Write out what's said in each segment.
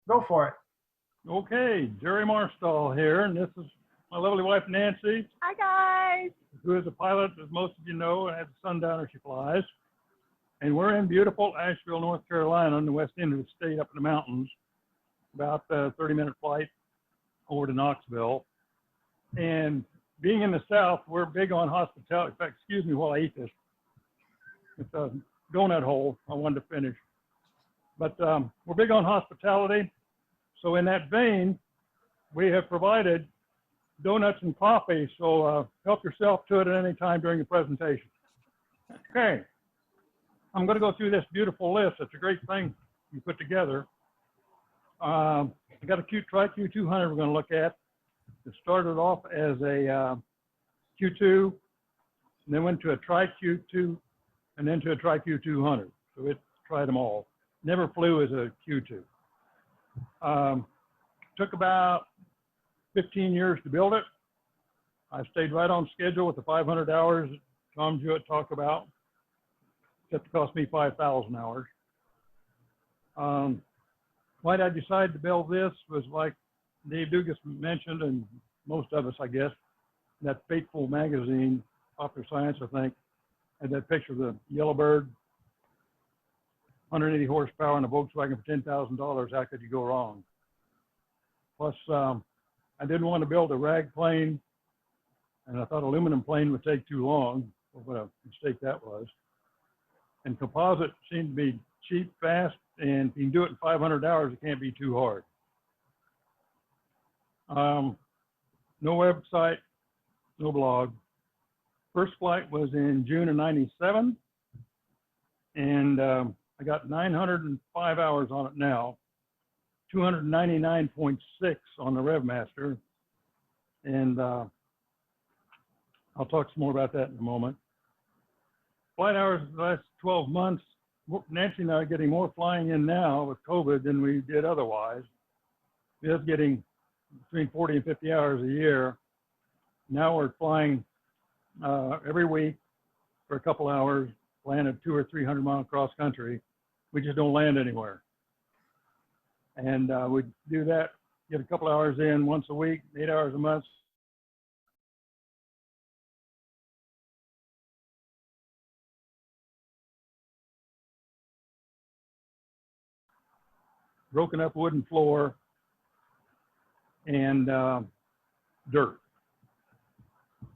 Go for it. Okay, Jerry Marstall here, and this is my lovely wife, Nancy. Hi, guys. Who is a pilot, as most of you know, and has a Sundowner she flies. And we're in beautiful Asheville, North Carolina, on the west end of the state, up in the mountains, about a 30-minute flight over to Knoxville. And being in the South, we're big on hospitality. In fact, excuse me while I eat this. It's a donut hole I wanted to finish. But we're big on hospitality. So in that vein, we have provided donuts and coffee. So help yourself to it at any time during the presentation. Okay. I'm going to go through this beautiful list. It's a great thing you put together. I got a cute Tri-Q200 we're going to look at. It started off as a Q2, and then went to a Tri-Q2, and then to a Tri-Q200. So it tried them all. Never flew as a Q2. Took about 15 years to build it. I stayed right on schedule with the 500 hours that Tom Jewett talked about. Except it cost me 5,000 hours. Why did I decide to build this was like Dave Dugas mentioned, and most of us, I guess, that fateful magazine, Popular Science, I think, had that picture of the yellow bird, 180 horsepower in a Volkswagen for $10,000. How could you go wrong? Plus, I didn't want to build a rag plane, and I thought aluminum plane would take too long. What a mistake that was. And composite seemed to be cheap, fast, and if you can do it in 500 hours, it can't be too hard. No website, no blog. First flight was in June of '97, and I got 905 hours on it now, 299.6 on the RevMaster, and I'll talk some more about that in a moment. Flight hours the last 12 months, Nancy and I are getting more flying in now with COVID than we did otherwise. We're just getting between 40 and 50 hours a year. Now we're flying every week for a couple hours, flying a 200 or 300 mile cross country. We just don't land anywhere. And we do that, get a couple hours in once a week, 8 hours a month. Broken up wooden floor, and dirt.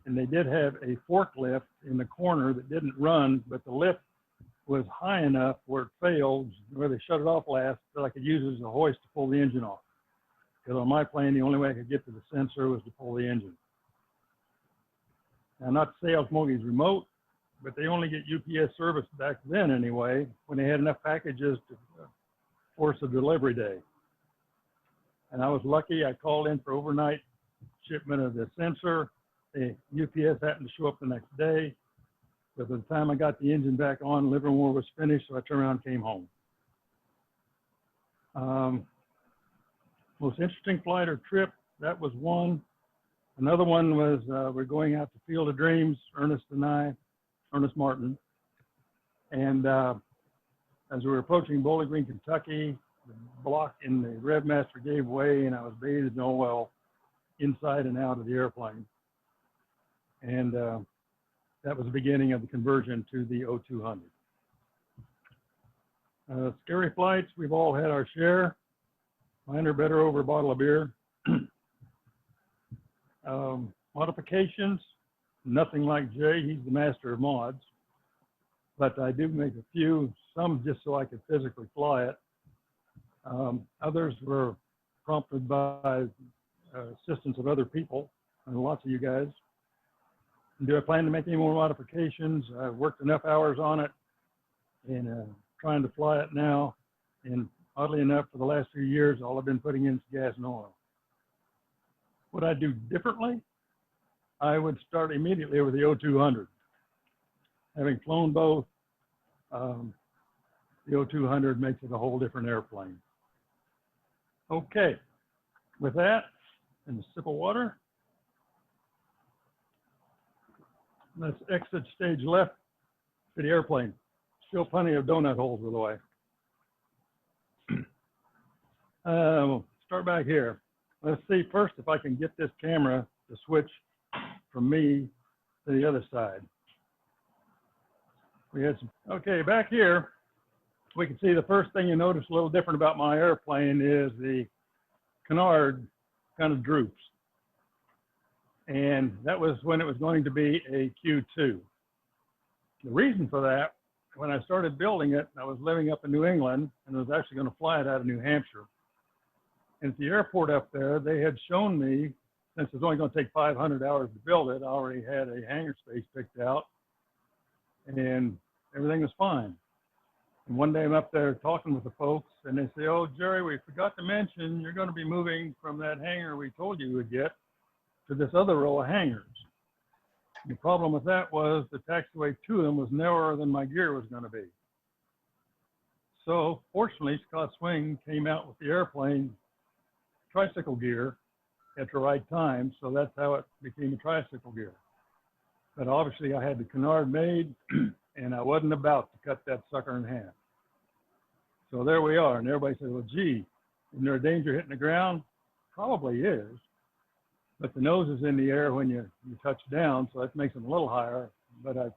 And they did have a forklift in the corner that didn't run, but the lift was high enough where it failed, where they shut it off last, that I could use it as a hoist to pull the engine off. Because on my plane, the only way I could get to the sensor was to pull the engine. Now, not to say Osmoge's remote, but they only get UPS service back then anyway, when they had enough packages to force a delivery day. And I was lucky. I called in for overnight shipment of the sensor. The UPS happened to show up the next day. But by the time I got the engine back on, Livermore was finished, so I turned around and came home. Most interesting flight or trip, that was one. Another one was we're going out to Field of Dreams, Ernest Martin. And as we were approaching Bowling Green, Kentucky, the block in the RevMaster gave way, and I was bathed in oil inside and out of the airplane. And that was the beginning of the conversion to the 0200. Scary flights, we've all had our share. Mine are better over a bottle of beer. Modifications, nothing like Jay, he's the master of mods. But I do make a few, some just so I could physically fly it. Others were prompted by assistance of other people, and lots of you guys. Do I plan to make any more modifications? I've worked enough hours on it and trying to fly it now. And oddly enough, for the last few years, all I've been putting in is gas and oil. What I do differently, I would start immediately with the 0200. Having flown both, the 0200 makes it a whole different airplane. Okay, with that, and a sip of water. Let's exit stage left to the airplane. Still plenty of donut holes, by the way. We'll start back here. Let's see first if I can get this camera to switch from me to the other side. We had some, okay, back here, we can see the first thing you notice a little different about my airplane is the canard kind of droops. And that was when it was going to be a Q2. The reason for that, when I started building it, I was living up in New England and I was actually going to fly it out of New Hampshire. And at the airport up there, they had shown me, since it's only going to take 500 hours to build it, I already had a hangar space picked out and everything was fine. And one day I'm up there talking with the folks and they say, oh, Jerry, we forgot to mention you're going to be moving from that hangar we told you would get to this other row of hangars. The problem with that was the taxiway to them was narrower than my gear was going to be. So fortunately, Scott Swing came out with the airplane tricycle gear at the right time, so that's how it became a tricycle gear. But obviously I had the canard made and I wasn't about to cut that sucker in half. So there we are, and everybody says, well, gee, isn't there a danger hitting the ground? Probably is, but the nose is in the air when you touch down, so that makes them a little higher, but I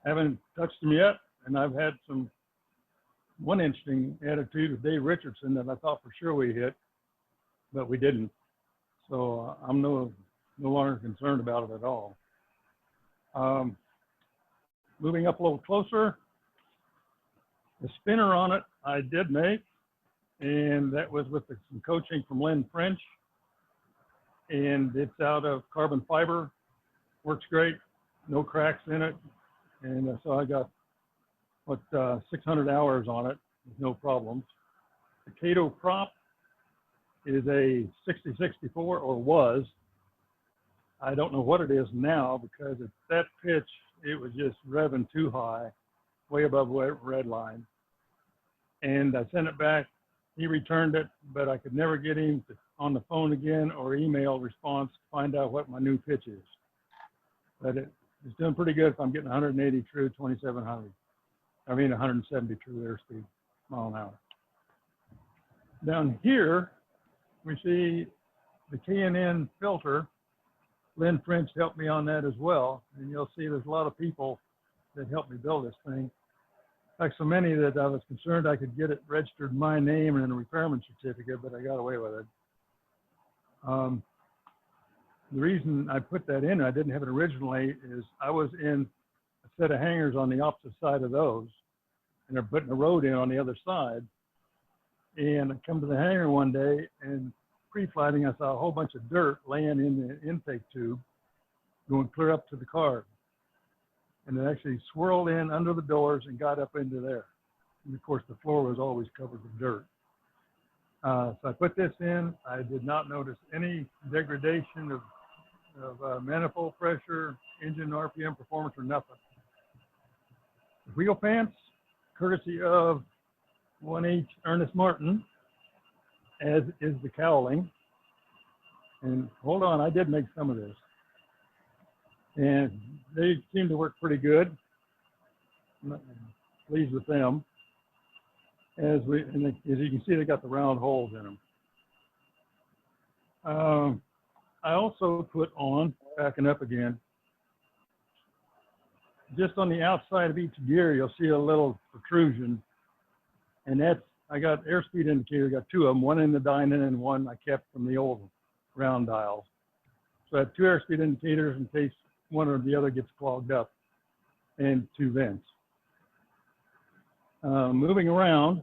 haven't touched them yet, and I've had one interesting attitude with Dave Richardson that I thought for sure we hit, but we didn't. So I'm no longer concerned about it at all. Moving up a little closer, the spinner on it I did make, and that was with some coaching from Lynn French, and it's out of carbon fiber, works great, no cracks in it, and so I got 600 hours on it with no problems. The Cato prop is a 6064, or was. I don't know what it is now, because at that pitch it was just revving too high, way above red line. And I sent it back. He returned it, but I could never get him on the phone again or email response to find out what my new pitch is. But it's doing pretty good if I'm getting 180 true 2700. I mean 170 true airspeed, mile an hour. Down here, we see the K&N filter. Lynn French helped me on that as well. And you'll see there's a lot of people that helped me build this thing. In fact, so many that I was concerned I could get it registered my name and a repairman certificate, but I got away with it. The reason I put that in, I didn't have it originally, is I was in a set of hangars on the opposite side of those, and they're putting a road in on the other side. And I come to the hangar one day, and pre-flighting, I saw a whole bunch of dirt laying in the intake tube, going clear up to the car. And it actually swirled in under the doors and got up into there. And of course, the floor was always covered with dirt. So I put this in. I did not notice any degradation of manifold pressure, engine RPM performance, or nothing. The wheel pants, courtesy of 1H Ernest Martin, as is the cowling. And hold on, I did make some of this. And they seem to work pretty good. I'm pleased with them. As you can see, they got the round holes in them. I also put on, backing up again, just on the outside of each gear, you'll see a little protrusion. And that's, I got airspeed indicator, got two of them, one in the dyno and one I kept from the old round dials. So I have two airspeed indicators in case one or the other gets clogged up, and two vents. Moving around,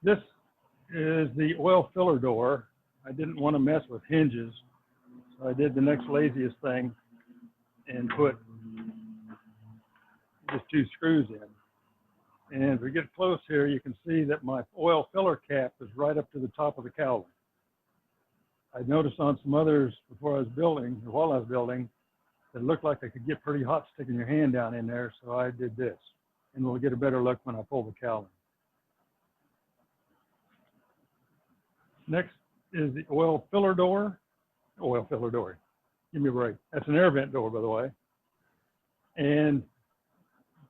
this is the oil filler door. I didn't want to mess with hinges, so I did the next laziest thing and put just two screws in. And if we get close here, you can see that my oil filler cap is right up to the top of the cowling. I noticed on some others before I was building, or while I was building, it looked like I could get pretty hot sticking your hand down in there, so I did this. And we'll get a better look when I pull the cowling. Next is the oil filler door. Oil filler door, give me a break. That's an air vent door, by the way. And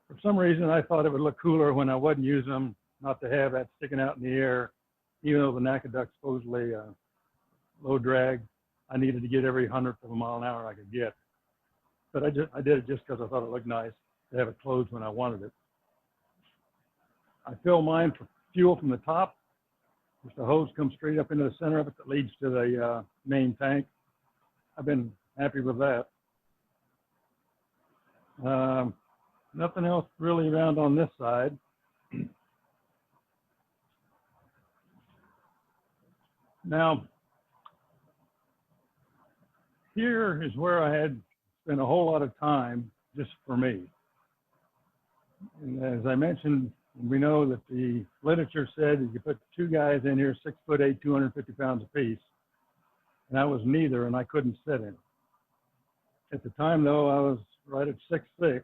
for some reason, I thought it would look cooler when I wasn't using them not to have that sticking out in the air, even though the NACA duct's supposedly low drag. I needed to get every 100th of a mile an hour I could get. But I did it just because I thought it looked nice to have it closed when I wanted it. I fill mine for fuel from the top. Just the hose comes straight up into the center of it that leads to the main tank. I've been happy with that. Nothing else really around on this side. Now, here is where I had spent a whole lot of time just for me. And as I mentioned, we know that the literature said that you put two guys in here, 6'8", 250 pounds apiece. And I was neither, and I couldn't sit in it. At the time, though, I was right at 6'6",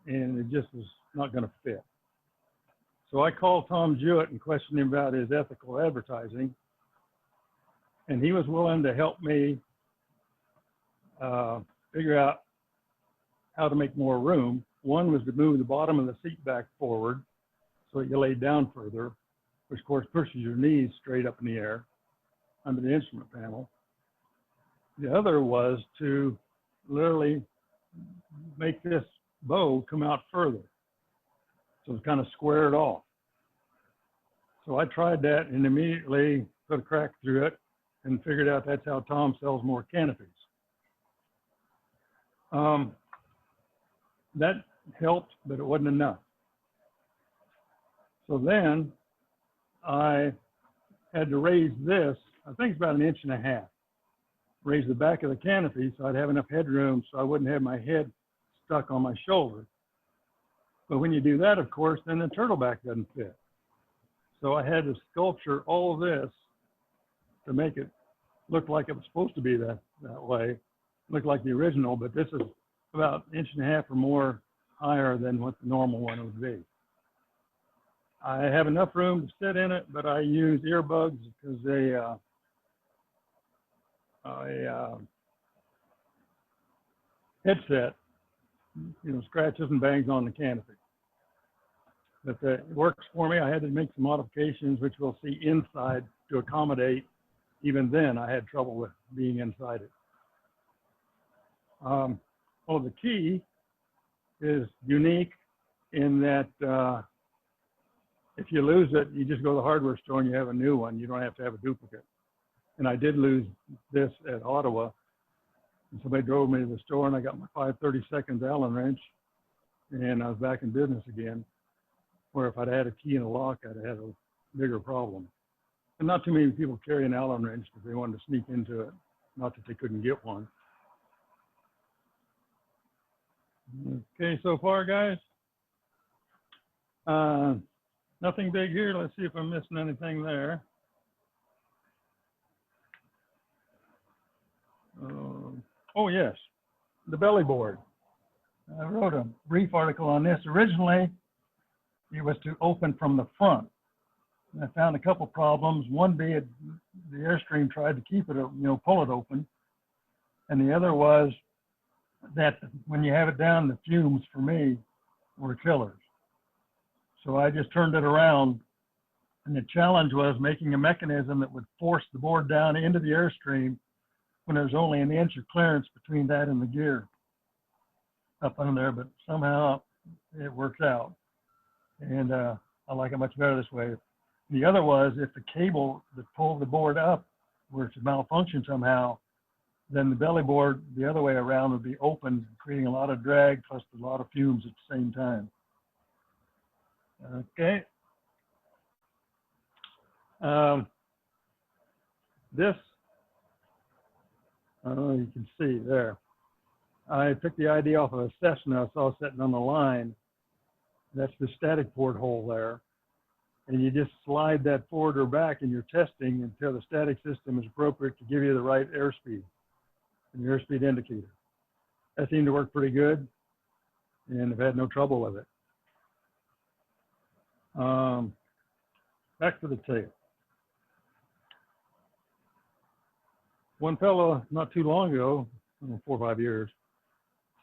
and it just was not going to fit. So I called Tom Jewett and questioned him about his ethical advertising, and he was willing to help me figure out how to make more room. One was to move the bottom of the seat back forward so that you lay down further, which of course pushes your knees straight up in the air under the instrument panel. The other was to literally make this bow come out further, so it's kind of squared off. So I tried that and immediately put a crack through it and figured out that's how Tom sells more canopies. That helped, but it wasn't enough. So then I had to raise this, I think it's about 1.5 inches, raise the back of the canopy so I'd have enough headroom so I wouldn't have my head stuck on my shoulder. But when you do that, of course, then the turtleback doesn't fit. So I had to sculpture all of this to make it look like it was supposed to be that way, look like the original, but this is about 1.5 inches or more higher than what the normal one would be. I have enough room to sit in it, but I use earbuds because headset, scratches and bangs on the canopy. But it works for me. I had to make some modifications, which we'll see inside to accommodate. Even then, I had trouble with being inside it. Well, the key is unique in that if you lose it, you just go to the hardware store and you have a new one. You don't have to have a duplicate. And I did lose this at Ottawa. And somebody drove me to the store and I got my 5/32 Allen wrench and I was back in business again. Where if I'd had a key and a lock, I'd have had a bigger problem. And not too many people carry an Allen wrench because they wanted to sneak into it. Not that they couldn't get one. Okay, so far, guys. Nothing big here. Let's see if I'm missing anything there. Oh, yes, the belly board. I wrote a brief article on this. Originally, it was to open from the front. And I found a couple problems. One being the Airstream tried to keep it, pull it open. And the other was that when you have it down, the fumes for me were killers. So I just turned it around. And the challenge was making a mechanism that would force the board down into the Airstream when there's only 1 inch of clearance between that and the gear up under there, but somehow it works out. And I like it much better this way. The other was if the cable that pulled the board up were to malfunction somehow, then the belly board the other way around would be open, creating a lot of drag plus a lot of fumes at the same time. Okay. This, I don't know if you can see there. I took the idea off of a Cessna I saw sitting on the line. That's the static port hole there. And you just slide that forward or back in your testing until the static system is appropriate to give you the right airspeed and your airspeed indicator. That seemed to work pretty good, and I've had no trouble with it. Back to the tail. One fellow not too long ago, 4 or 5 years,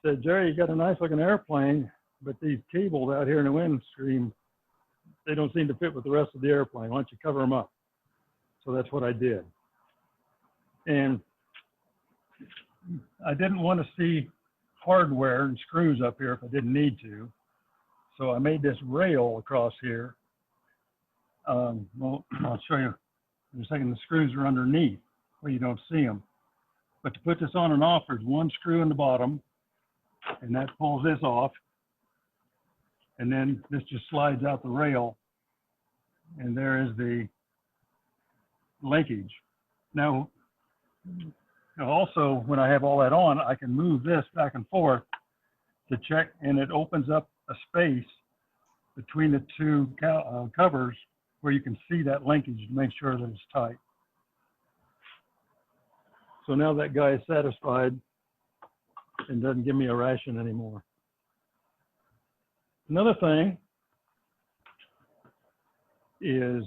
said, "Jerry, you got a nice looking airplane, but these cables out here in the wind stream, they don't seem to fit with the rest of the airplane. Why don't you cover them up? So that's what I did. And I didn't want to see hardware and screws up here if I didn't need to. So I made this rail across here. Well, I'll show you in a second. The screws are underneath where you don't see them. But to put this on and off, there's one screw in the bottom, and that pulls this off. And then this just slides out the rail, and there is the linkage. Now, also, when I have all that on, I can move this back and forth to check, and it opens up a space between the two covers where you can see that linkage to make sure that it's tight. So now that guy is satisfied and doesn't give me a ration anymore. Another thing is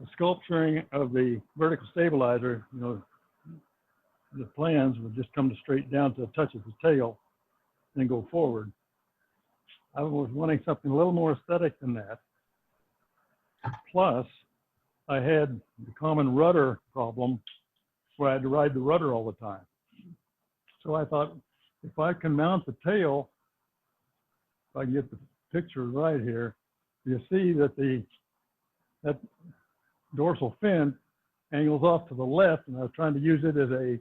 the sculpturing of the vertical stabilizer. You know, the plans would just come straight down to a touch of the tail and go forward. I was wanting something a little more aesthetic than that. Plus, I had the common rudder problem where I had to ride the rudder all the time. So I thought, if I can mount the tail, if I can get the picture right here, you see that that dorsal fin angles off to the left, and I was trying to use it as a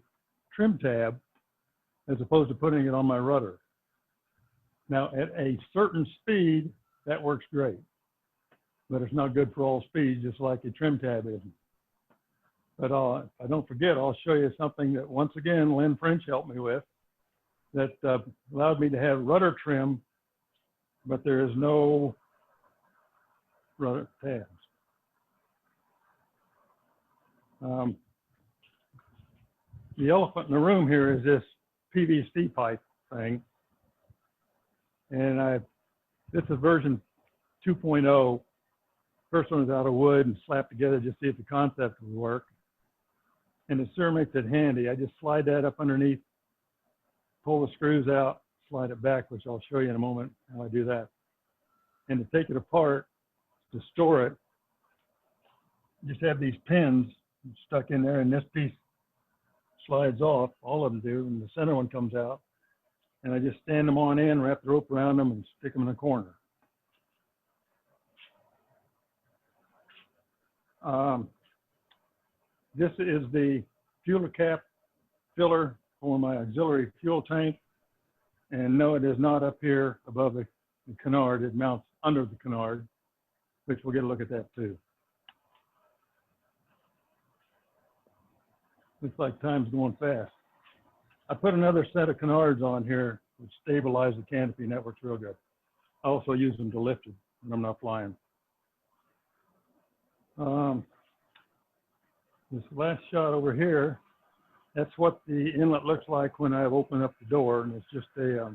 trim tab as opposed to putting it on my rudder. Now, at a certain speed, that works great, but it's not good for all speeds, just like a trim tab isn't. But if I don't forget, I'll show you something that, once again, Lynn French helped me with, that allowed me to have rudder trim, but there is no rudder tabs. The elephant in the room here is this PVC pipe thing. And this is version 2.0. First one is out of wood and slapped together just to see if the concept would work. And it sure makes it handy. I just slide that up underneath, pull the screws out, slide it back, which I'll show you in a moment how I do that. And to take it apart, to store it, just have these pins stuck in there, and this piece slides off. All of them do, and the center one comes out. And I just stand them on in, wrap the rope around them, and stick them in a corner. This is the fuel cap filler for my auxiliary fuel tank. And no, it is not up here above the canard. It mounts under the canard, which we'll get a look at that too. Looks like time's going fast. I put another set of canards on here which stabilize the canopy, and that works real good. I also use them to lift it when I'm not flying. This last shot over here, that's what the inlet looks like when I've opened up the door, and it's just a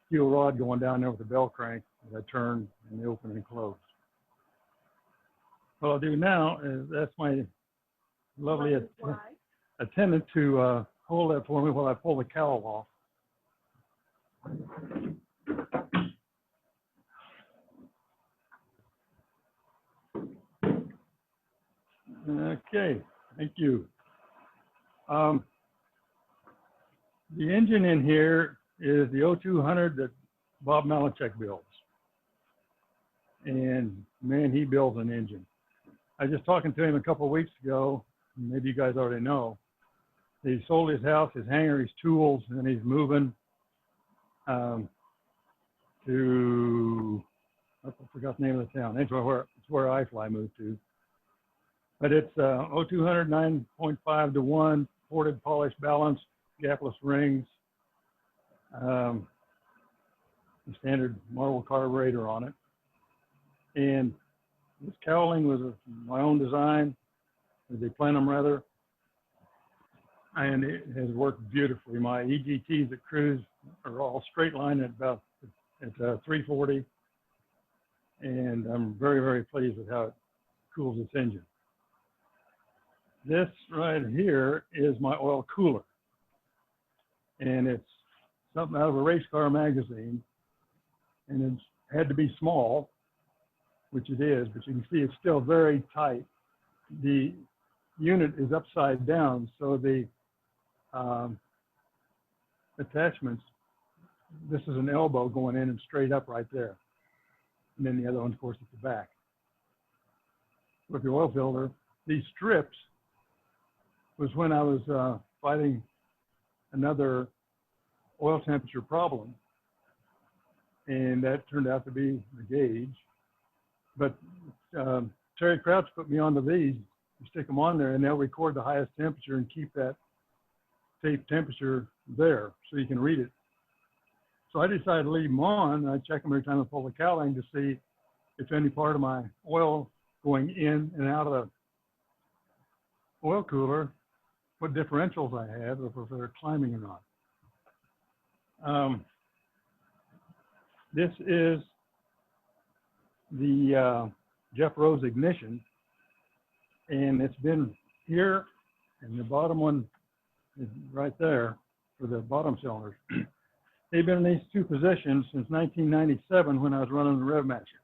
steel rod going down there with a bell crank that I turn and they open and close. What I'll do now is that's my lovely attendant to hold that for me while I pull the cowl off. Okay, thank you. The engine in here is the 0200 that Bob Malachek builds. And man, he builds an engine. I was just talking to him a couple of weeks ago, maybe you guys already know. He sold his house, his hangar, his tools, and he's moving to, I forgot the name of the town. It's where iFly moved to. But it's 0200 9.5 to 1, ported, polished, balanced, gapless rings, the standard Marvel carburetor on it. And this cowling was my own design, the plenum rather, and it has worked beautifully. My EGTs at cruise are all straight line at about 340, and I'm very, very pleased with how it cools this engine. This right here is my oil cooler, and it's something out of a race car magazine, and it had to be small. which it is, but you can see it's still very tight. The unit is upside down, so the attachments, this is an elbow going in and straight up right there. And then the other one, of course, at the back. With the oil filter, these strips was when I was fighting another oil temperature problem. And that turned out to be the gauge. But Terry Crouch put me onto these. You stick them on there and they'll record the highest temperature and keep that tape temperature there so you can read it. So I decided to leave them on. I check them every time I pull the cowling to see if any part of my oil going in and out of the oil cooler, what differentials I have, or if they're climbing or not. This is the Jeff Rose ignition, and it's been here, and the bottom one is right there for the bottom cylinders. They've been in these two positions since 1997 when I was running the RevMatcher.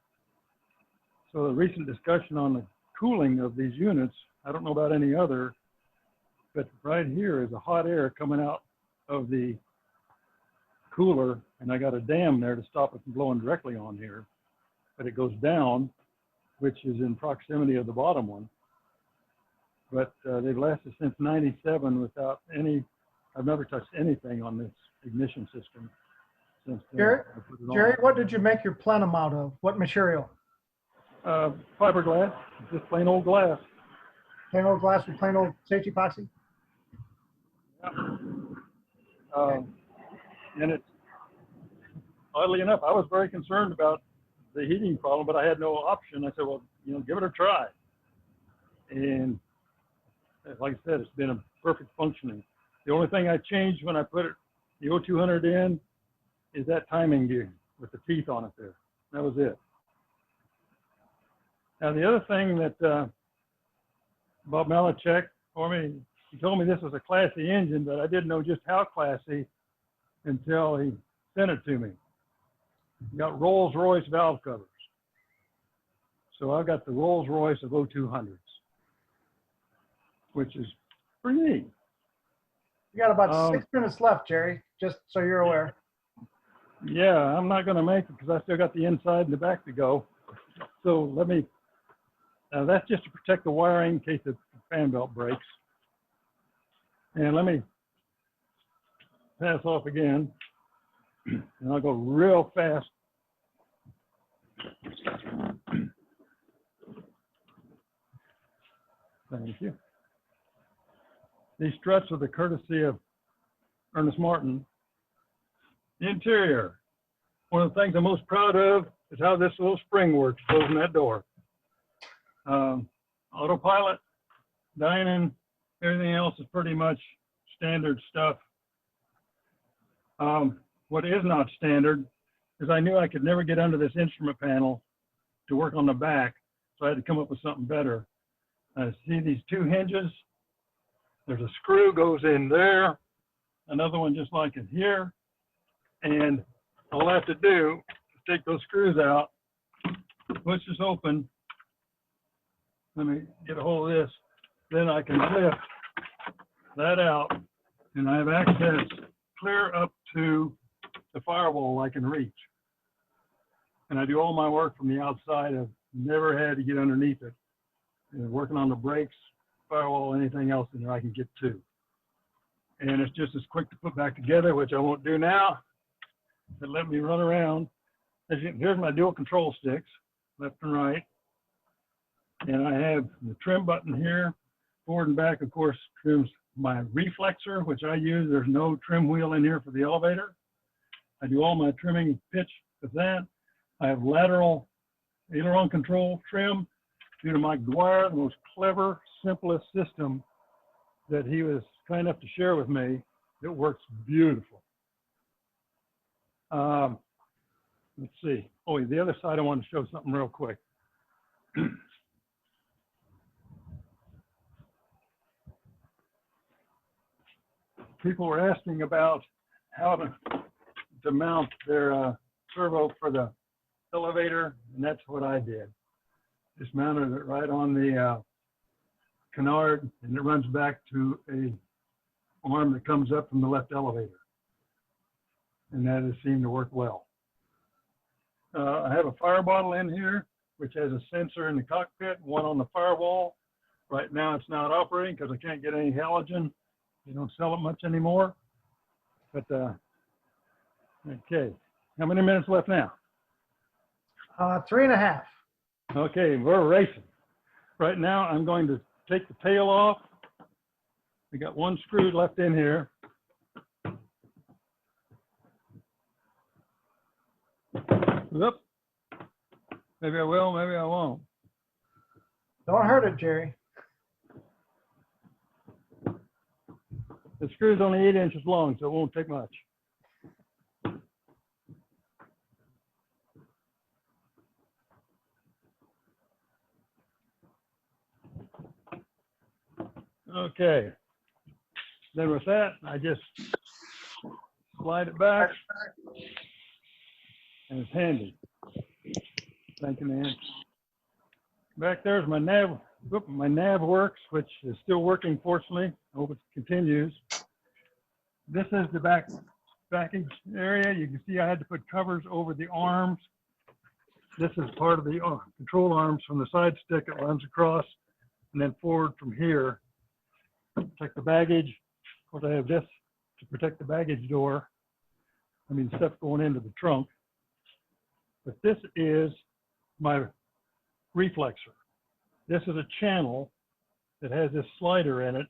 So the recent discussion on the cooling of these units, I don't know about any other, but right here is a hot air coming out of the cooler, and I got a dam there to stop it from blowing directly on here, but it goes down, which is in proximity of the bottom one. But they've lasted since 97 without any, I've never touched anything on this ignition system since then. Jerry, what did you make your plenum out of? What material? Fiberglass, just plain old glass. Plain old glass with plain old safety epoxy? Yeah. And it's, oddly enough, I was very concerned about the heating problem, but I had no option. I said, well, you know, give it a try. And like I said, it's been a perfect functioning. The only thing I changed when I put it, the 200 in, is that timing gear with the teeth on it there. That was it. Now, the other thing that Bob Malachek for me, he told me this was a classy engine, but I didn't know just how classy until he sent it to me. You got Rolls-Royce valve covers. So I've got the Rolls-Royce of 200s, which is pretty neat. You got about 6 minutes left, Jerry, just so you're aware. Yeah, I'm not going to make it because I still got the inside and the back to go. So let me, that's just to protect the wiring in case the fan belt breaks. And let me pass off again, and I'll go real fast. Thank you. These struts are the courtesy of Ernest Martin. The interior. One of the things I'm most proud of is how this little spring works, closing that door. Autopilot, dining, everything else is pretty much standard stuff. What is not standard is I knew I could never get under this instrument panel to work on the back, so I had to come up with something better. See these two hinges? There's a screw goes in there, another one just like it here, and all I have to do is take those screws out, push this open. Let me get a hold of this. Then I can lift that out, and I have access clear up to the firewall I can reach. And I do all my work from the outside. I've never had to get underneath it. And working on the brakes, firewall, anything else in there I can get to. And it's just as quick to put back together, which I won't do now. But let me run around. Here's my dual control sticks, left and right. And I have the trim button here. Forward and back, of course, trims my reflexor, which I use. There's no trim wheel in here for the elevator. I do all my trimming pitch with that. I have lateral aileron control trim due to Mike Dwyer, the most clever, simplest system that he was kind enough to share with me. It works beautiful. Let's see. Oh, the other side, I want to show something real quick. People were asking about how to mount their servo for the elevator, and that's what I did. Just mounted it right on the canard, and it runs back to a arm that comes up from the left elevator. And that has seemed to work well. I have a fire bottle in here, which has a sensor in the cockpit, one on the firewall. Right now it's not operating because I can't get any halogen. They don't sell it much anymore. But, okay. How many minutes left now? 3.5. Okay, we're racing. Right now I'm going to take the tail off. We got one screw left in here. Whoop. Maybe I will, maybe I won't. Don't hurt it, Jerry. The screw's only 8 inches long, so it won't take much. Okay. Then with that, I just slide it back, and it's handy. Thank you, man. Back there's my nav. Whoop, my nav works, which is still working, fortunately. I hope it continues. This is the baggage area. You can see I had to put covers over the arms. This is part of the control arms from the side stick. It runs across and then forward from here. Protect the baggage. Of course, I have this to protect the baggage door. I mean, stuff going into the trunk. But this is my reflexor. This is a channel that has this slider in it,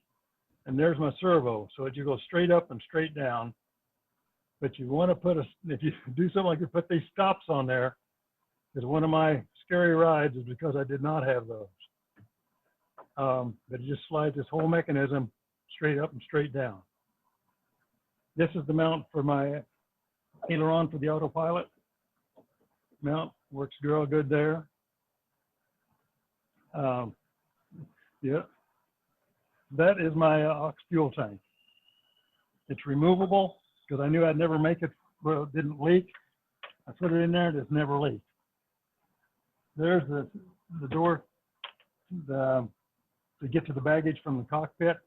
and there's my servo. So that you go straight up and straight down. But you want to put if you do something like you put these stops on there, because one of my scary rides is because I did not have those. But it just slides this whole mechanism straight up and straight down. This is the mount for my aileron for the autopilot. Mount works real good there. Yeah, that is my aux fuel tank. It's removable because I knew I'd never make it where it didn't leak. I put it in there and it's never leaked. There's the door to get to the baggage from the cockpit.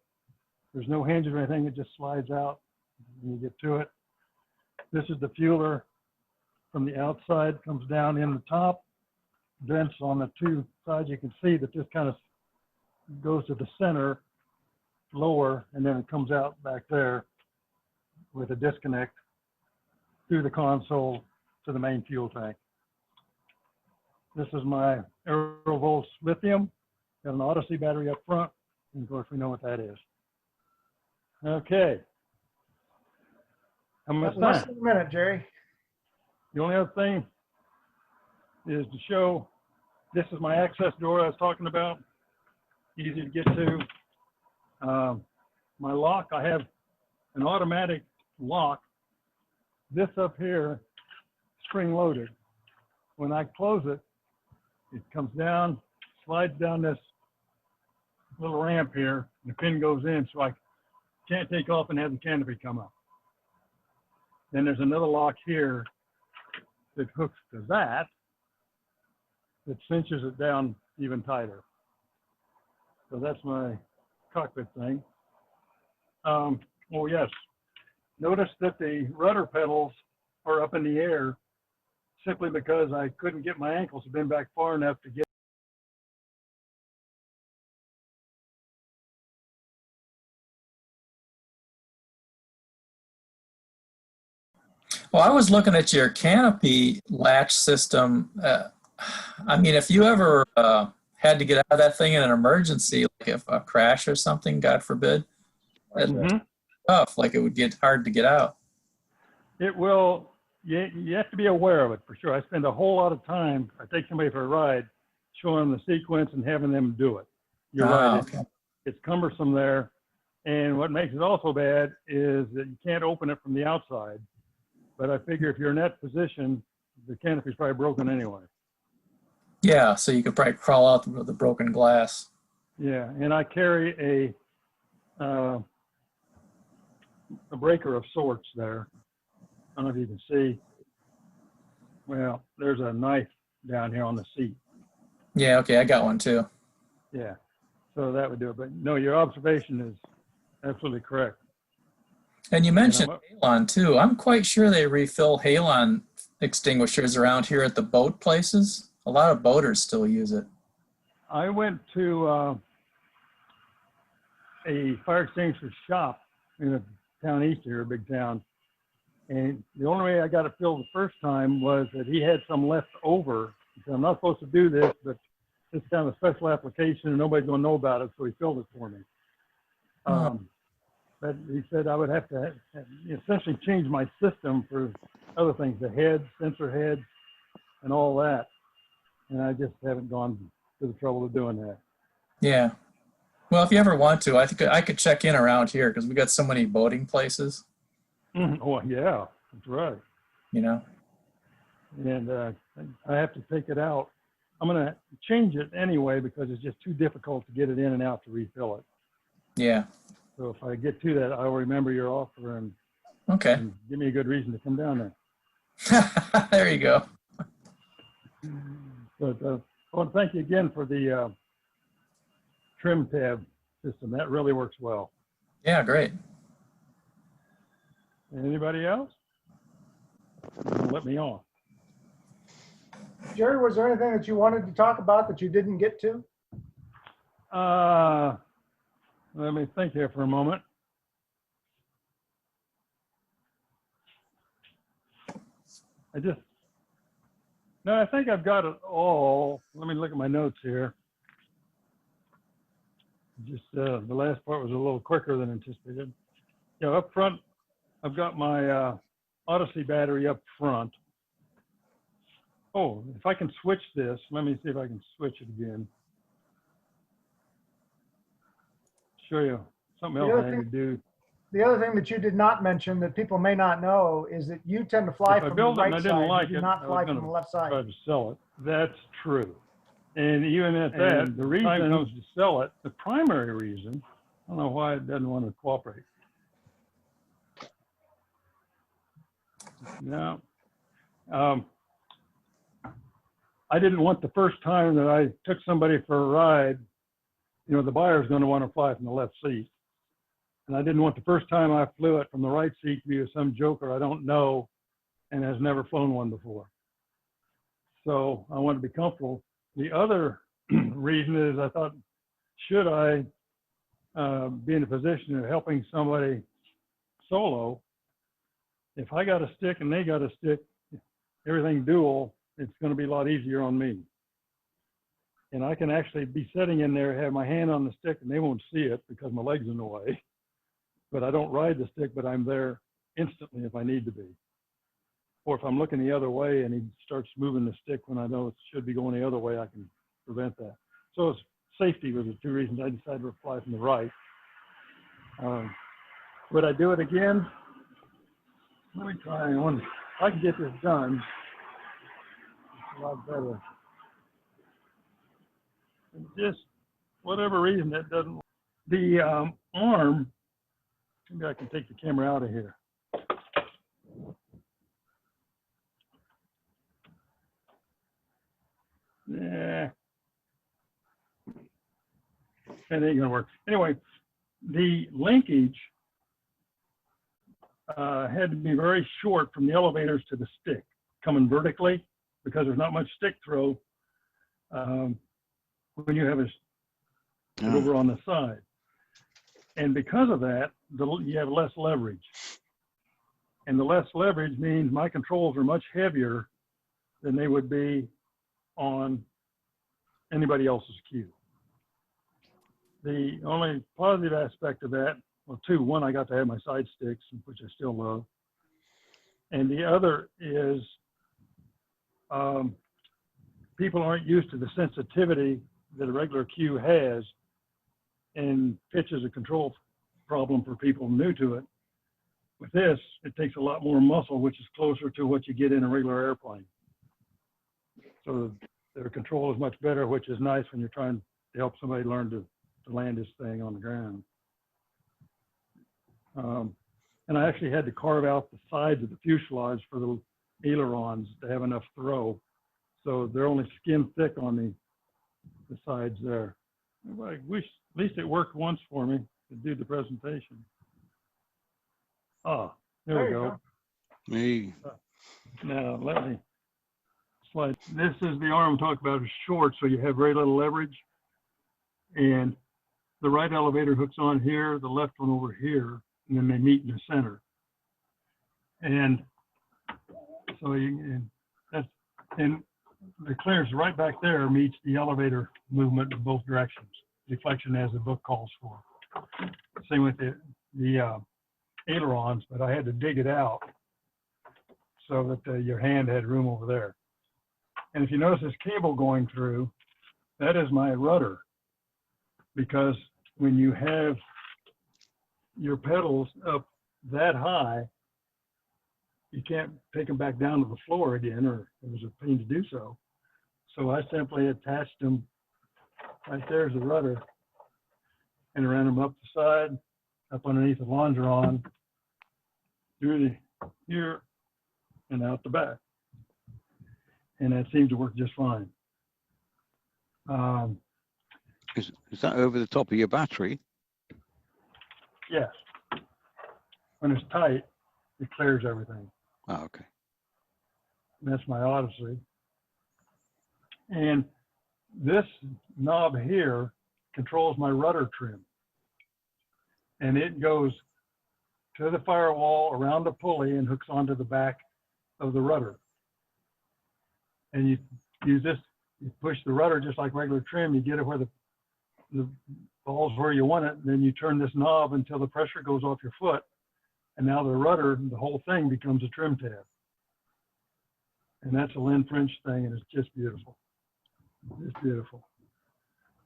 There's no hinges or anything. It just slides out when you get to it. This is the fueler from the outside, comes down in the top, vents on the two sides. You can see that this kind of goes to the center lower, and then it comes out back there with a disconnect through the console to the main fuel tank. This is my AeroVolts lithium. Got an Odyssey battery up front, and of course we know what that is. Okay. How much Less time? than a minute, Jerry. The only other thing is to show, this is my access door I was talking about. Easy to get to. My lock, I have an automatic lock. This up here, spring loaded. When I close it, it comes down, slides down this little ramp here, and the pin goes in, so I can't take off and have the canopy come up. Then there's another lock here that hooks to that cinches it down even tighter. So that's my cockpit thing. Oh yes, notice that the rudder pedals are up in the air simply because I couldn't get my ankles to bend back far enough to get. Well, I was looking at your canopy latch system. I mean, if you ever had to get out of that thing in an emergency, like if a crash or something, God forbid, it's tough, like it would get hard to get out. It will, you have to be aware of it for sure. I spend a whole lot of time, I take somebody for a ride, showing them the sequence and having them do it. You're right, Okay. it's cumbersome there. And what makes it also bad is that you can't open it from the outside. But I figure if you're in that position, the canopy's probably broken anyway. Yeah, so you could probably crawl out with the broken glass. Yeah, and I carry a breaker of sorts there. I don't know if you can see. Well, there's a knife down here on the seat. Yeah, okay, I got one too. Yeah, so that would do it. But no, your observation is absolutely correct. And you And mentioned halon too. I'm quite sure they refill halon extinguishers around here at the boat places. A lot of boaters still use it. I went to a fire extinguisher shop in a town east here, a big town. And the only way I got it filled the first time was that he had some left over. He said, I'm not supposed to do this, but this is kind of a special application and nobody's going to know about it. So he filled it for me. But he said I would have to essentially change my system for other things, the heads, sensor heads, and all that. And I just haven't gone to the trouble of doing that. Yeah. Well, if you ever want to, I think I could check in around here because we got so many boating places. Oh, yeah, that's right. You know? And I have to take it out. I'm going to change it anyway because it's just too difficult to get it in and out to refill it. Yeah. So if I get to that, I'll remember your offer and, Okay. and give me a good reason to come down there. There you go. But I want to thank you again for the trim tab system. That really works well. Yeah, great. Anybody else? Let me off. Jerry, was there anything that you wanted to talk about that you didn't get to? Let me think here for a moment. No, I think I've got it all. Let me look at my notes here. Just the last part was a little quicker than anticipated. Yeah, up front, I've got my Odyssey battery up front. Oh, if I can switch this, let me see if I can switch it again. Show you something else I need to do. The other thing that you did not mention that people may not know is that you tend to fly from the right side. You do not fly from the left side. Try to sell it. That's true. And even at that, the reason time comes to sell it, the primary reason, I don't know why it doesn't want to cooperate. No. I didn't want the first time that I took somebody for a ride, you know, the buyer's going to want to fly from the left seat. And I didn't want the first time I flew it from the right seat to be with some joker I don't know and has never flown one before. So I want to be comfortable. The other reason is I thought, should I be in a position of helping somebody solo, if I got a stick and they got a stick, everything dual, it's going to be a lot easier on me. And I can actually be sitting in there, have my hand on the stick, and they won't see it because my leg's in the way. But I don't ride the stick, but I'm there instantly if I need to be. Or if I'm looking the other way and he starts moving the stick when I know it should be going the other way, I can prevent that. So it's safety was the two reasons I decided to fly from the right. Would I do it again? Let me try. If I can get this done, it's a lot better. And just whatever reason that doesn't. The arm, maybe I can take the camera out of here. Yeah. That ain't gonna work. Anyway, the linkage had to be very short from the elevators to the stick, coming vertically, because there's not much stick throw when you have it over on the side. And because of that, you have less leverage. And the less leverage means my controls are much heavier than they would be on anybody else's cue. The only positive aspect of that, well, two. One, I got to have my side sticks, which I still love. And the other is people aren't used to the sensitivity that a regular cue has, and pitch is a control problem for people new to it. With this, it takes a lot more muscle, which is closer to what you get in a regular airplane. So their control is much better, which is nice when you're trying to help somebody learn to land this thing on the ground. And I actually had to carve out the sides of the fuselage for the ailerons to have enough throw. So they're only skin thick on the the sides there. I wish at least it worked once for me to do the presentation. Ah, there we go. Me. Now let me slide. This is the arm I'm talking about, is short, so you have very little leverage. And the right elevator hooks on here, the left one over here, and then they meet in the center. And so and the clearance right back there meets the elevator movement in both directions, deflection as the book calls for. Same with the ailerons, but I had to dig it out so that your hand had room over there. And if you notice this cable going through, that is my rudder, because when you have your pedals up that high, you can't take them back down to the floor again, or it was a pain to do so. So I simply attached them right there's the rudder, and ran them up the side, up underneath the longeron, through the here, and out the back. And that seemed to work just fine. Is that over the top of your battery? Yes. When it's tight, it clears everything. Oh, okay. That's my Odyssey. And this knob here controls my rudder trim. And it goes to the firewall around the pulley and hooks onto the back of the rudder. And you use this, you push the rudder just like regular trim, you get it where the ball's where you want it, and then you turn this knob until the pressure goes off your foot. And now the rudder, the whole thing becomes a trim tab. And that's a Lynn French thing, and it's just beautiful. It's beautiful.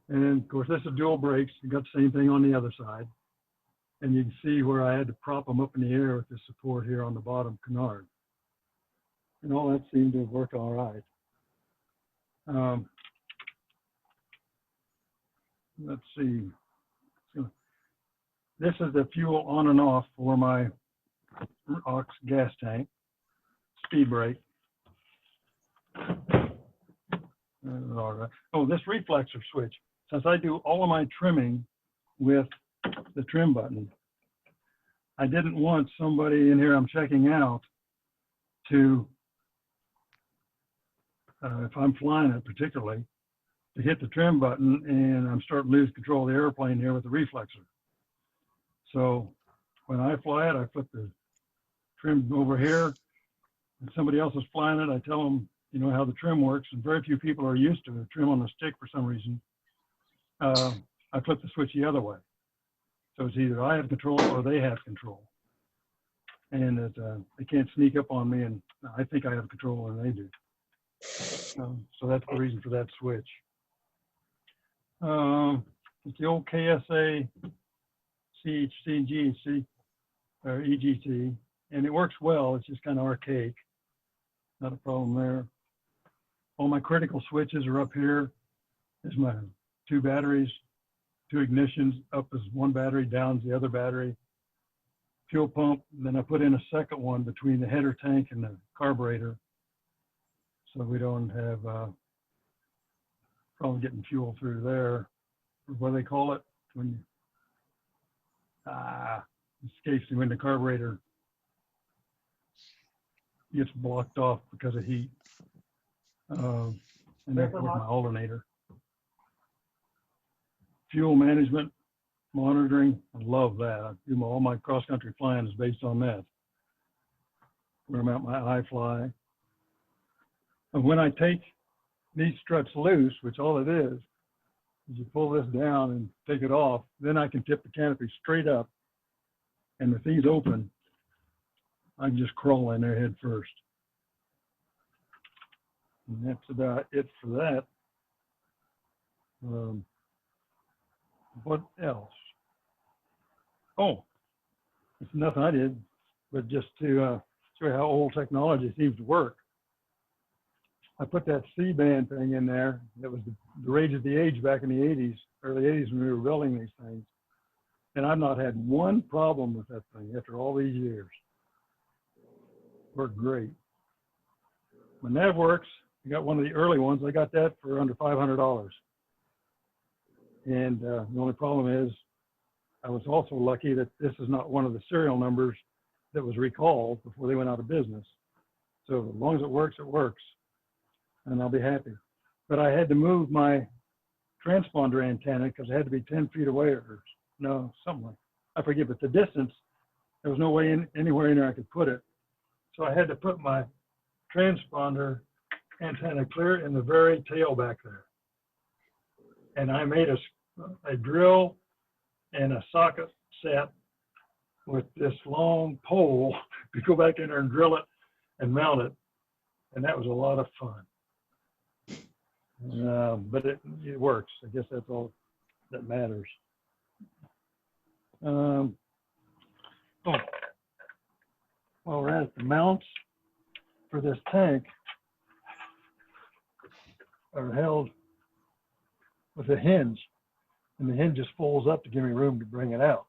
And of course, this is dual brakes. You got the same thing on the other side. And you can see where I had to prop them up in the air with the support here on the bottom canard. And all that seemed to work all right. Let's see. So this is the fuel on and off for my aux gas tank, speed brake. All right. Oh, this reflexor switch. Since I do all of my trimming with the trim button, I didn't want somebody in here I'm checking out to, if I'm flying it particularly, to hit the trim button and I'm starting to lose control of the airplane here with the reflexor. So when I fly it, I flip the trim over here, and somebody else is flying it, I tell them, you know, how the trim works, and very few people are used to the trim on the stick for some reason. I flip the switch the other way. So it's either I have control or they have control. And they can't sneak up on me, and I think I have control and they do. So that's the reason for that switch. It's the old KSA CHCGC or EGT, and it works well. It's just kind of archaic. Not a problem there. All my critical switches are up here. There's my 2 batteries, 2 ignitions. Up is 1 battery, down's the other battery. Fuel pump, and then I put in a second one between the header tank and the carburetor, so we don't have problem getting fuel through there. What do they call it? When escapes me, when the carburetor gets blocked off because of heat. And that's with my alternator. Fuel management, monitoring, I love that. I do all my cross-country flying is based on that. Where I'm at my iFly. And when I take these struts loose, which all it is you pull this down and take it off, then I can tip the canopy straight up. And if these open, I can just crawl in there head first. And that's about it for that. What else? Oh, it's nothing I did, but just to show you how old technology seems to work. I put that C-band thing in there. That was the rage of the age back in the 80s, early 80s when we were building these things. And I've not had one problem with that thing after all these years. Worked great. My NavWorks, I got one of the early ones. I got that for under $500. And the only problem is I was also lucky that this is not one of the serial numbers that was recalled before they went out of business. So as long as it works, and I'll be happy. But I had to move my transponder antenna because it had to be 10 feet away, or no, something like, I forget, but the distance, there was no way anywhere in there I could put it. So I had to put my transponder antenna clear in the very tail back there. And I made a drill and a socket set with this long pole to go back in there and drill it and mount it. And that was a lot of fun. But it works. I guess that's all that matters. Well, we're at the mounts for this tank are held with a hinge, and the hinge just folds up to give me room to bring it out.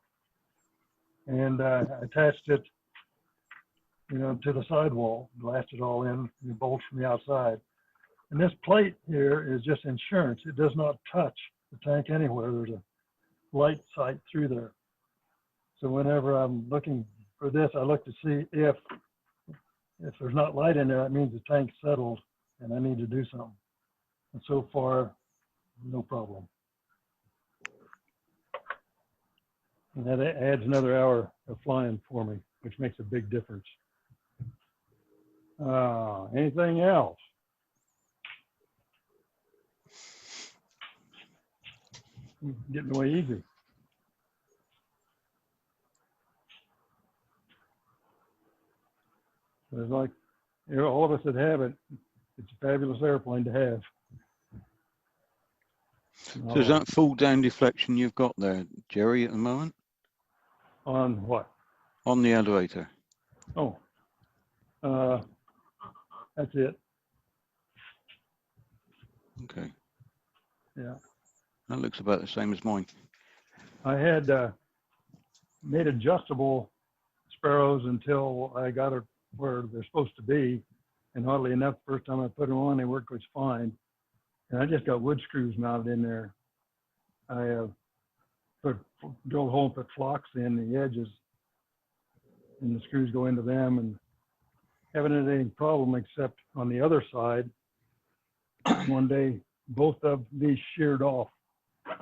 And I attached it, to the sidewall, lashed it all in, and bolts from the outside. And this plate here is just insurance. It does not touch the tank anywhere. There's a light sight through there. So whenever I'm looking for this, I look to see if there's not light in there, that means the tank's settled and I need to do something. And so far, no problem. And that adds another hour of flying for me, which makes a big difference. Anything else? Getting away easy. It's like, all of us that have it, it's a fabulous airplane to have. So is that full down deflection you've got there, Jerry, at the moment? On what? On the elevator. Oh, that's it. Okay. Yeah. That looks about the same as mine. I had made adjustable sparrows until I got it where they're supposed to be. And oddly enough, the first time I put them on, they worked just fine. And I just got wood screws mounted in there. I drilled a hole and put flocks in the edges, and the screws go into them, and haven't had any problem except on the other side. One day, both of these sheared off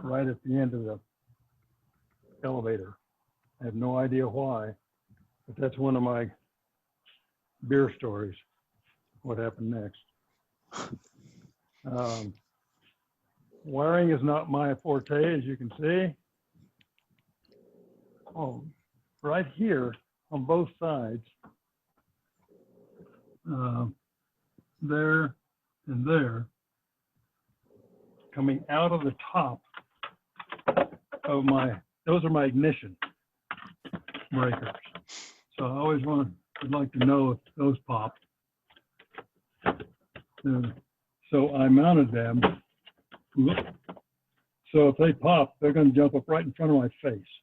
right at the end of the elevator. I have no idea why, but that's one of my beer stories, what happened next. Wiring is not my forte, as you can see. Oh, right here on both sides, there and there, coming out of the top of those are my ignition breakers. So I always would like to know if those pop. So I mounted them. So if they pop, they're going to jump up right in front of my face.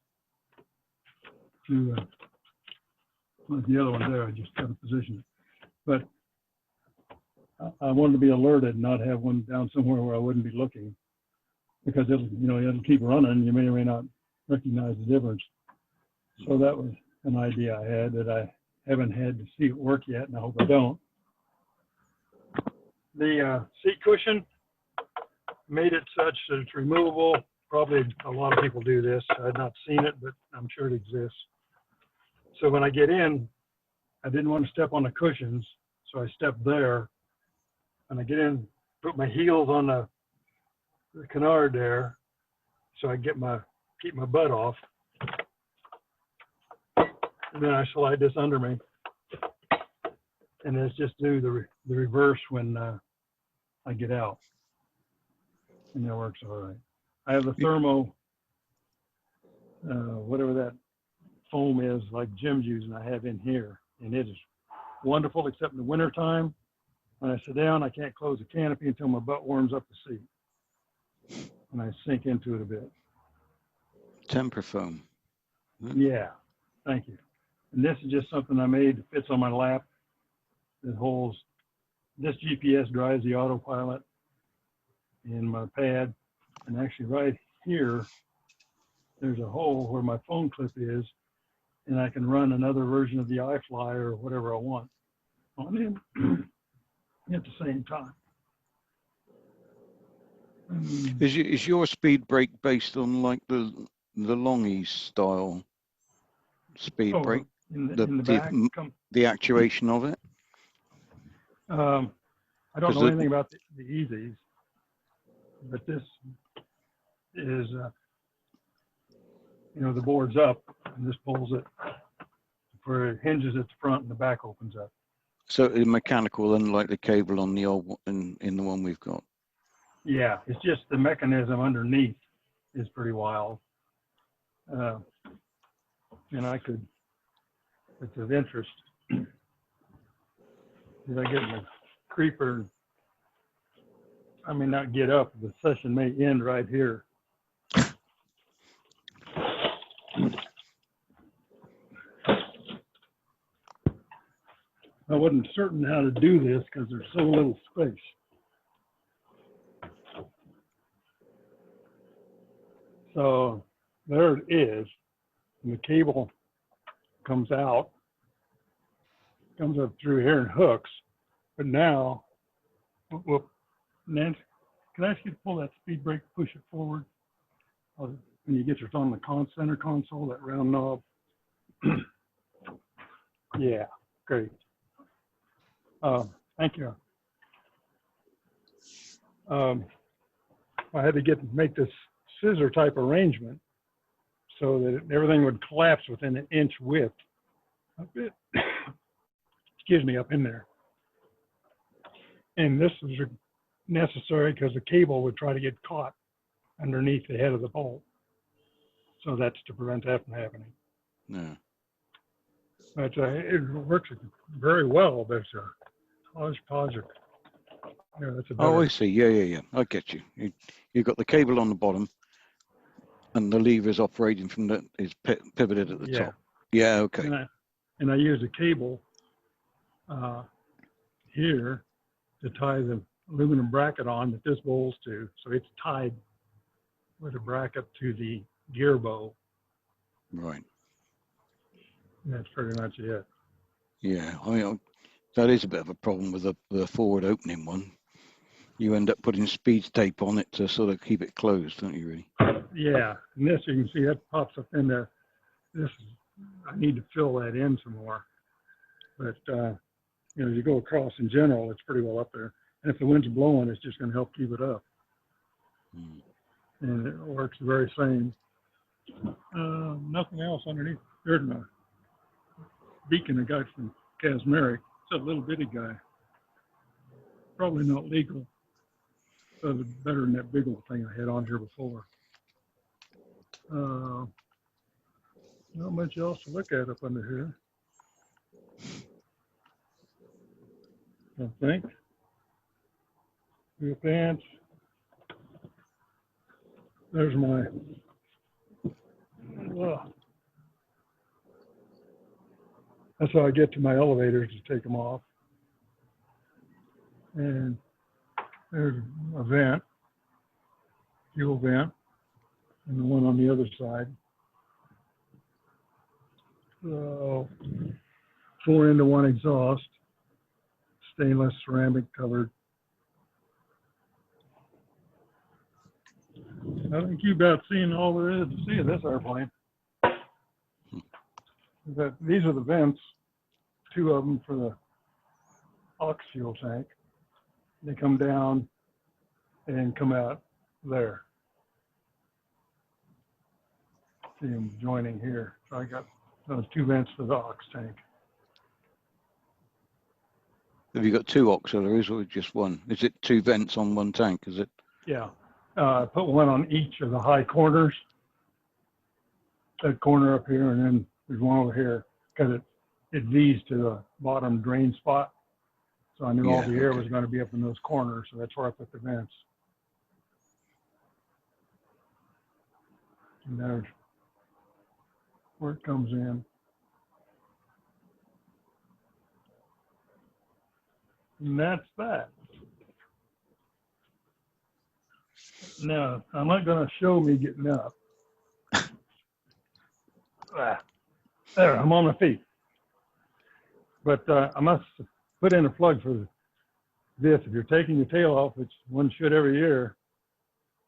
Like the other one there, I just got to position it. But I wanted to be alerted, not have one down somewhere where I wouldn't be looking, because it'll keep running. You may or may not recognize the difference. So that was an idea I had that I haven't had to see it work yet, and I hope I don't. The seat cushion made it such that it's removable. Probably a lot of people do this. I've not seen it, but I'm sure it exists. So when I get in, I didn't want to step on the cushions, so I stepped there. And I get in, put my heels on the canard there, so I keep my butt off. And then I slide this under me, and it's just do the reverse when I get out, and that works all right. I have the thermo, whatever that foam is, like Jim's using, I have in here, and it is wonderful, except in the wintertime. When I sit down, I can't close the canopy until my butt warms up the seat, and I sink into it a bit. Temper foam. Yeah, thank you. And this is just something I made that fits on my lap. It holds, this GPS drives the autopilot in my pad, and actually right here, there's a hole where my phone clip is, and I can run another version of the iFly or whatever I want on it at the same time. Is your speed brake based on like the Longies style speed brake? In the back? The actuation of it? I don't know anything about the Easies, but this is, you know, the board's up and this pulls it where it hinges at the front and the back opens up. So it's mechanical, unlike the cable on the old one, in the one we've got. Yeah, it's just the mechanism underneath is pretty wild. And I could, if it's of interest, did I get in the creeper? I may not get up. The session may end right here. I wasn't certain how to do this because there's so little space. So there it is. And the cable comes out, comes up through here and hooks. But now, whoop, Nancy, can I ask you to pull that speed brake, push it forward? When you get yours on the center console, that round knob. Yeah, great. Thank you. I had to make this scissor type arrangement so that everything would collapse within an inch width. Excuse me, up in there. And this was necessary because the cable would try to get caught underneath the head of the bolt. So that's to prevent that from happening. Yeah. But it works very well. There's a hodgepodge. Yeah, that's a better. Oh, I see. Yeah. I get you. You've got the cable on the bottom, and the lever's operating from is pivoted at the top. Yeah. Okay. And I use a cable here to tie the aluminum bracket on that this bolts to. So it's tied with a bracket to the gear bow. Right. And that's pretty much it. Yeah. I mean, that is a bit of a problem with the forward opening one. You end up putting speed tape on it to sort of keep it closed, don't you, really? Yeah. And this, you can see that pops up in there. I need to fill that in some more. But, you know, as you go across in general, it's pretty well up there. And if the wind's blowing, it's just going to help keep it up. Mm. And it works the very same. Nothing else underneath. There's my beacon, a guy from Casmeric. It's a little bitty guy. Probably not legal. But better than that big old thing I had on here before. Not much else to look at up under here. I think. Wheel pants. There's my. That's how I get to my elevators to take them off. And there's a vent, fuel vent, and the one on the other side. So 4-into-1 exhaust, stainless ceramic covered. I think you've about seen all there is to see of this airplane. These are the vents, 2 of them for the aux fuel tank. They come down and come out there. See them joining here. So I got those 2 vents for the aux tank. Have you got 2 auxiliaries or just one? Is it 2 vents on 1 tank? Is it? Yeah. I put one on each of the high corners. That corner up here, and then there's one over here because it V's to the bottom drain spot. So I knew all the air was going to be up in those corners, so that's where I put the vents. And there's where it comes in. And that's that. No, I'm not going to show me getting up. There, I'm on my feet. But I must put in a plug for this. If you're taking your tail off, which one should every year,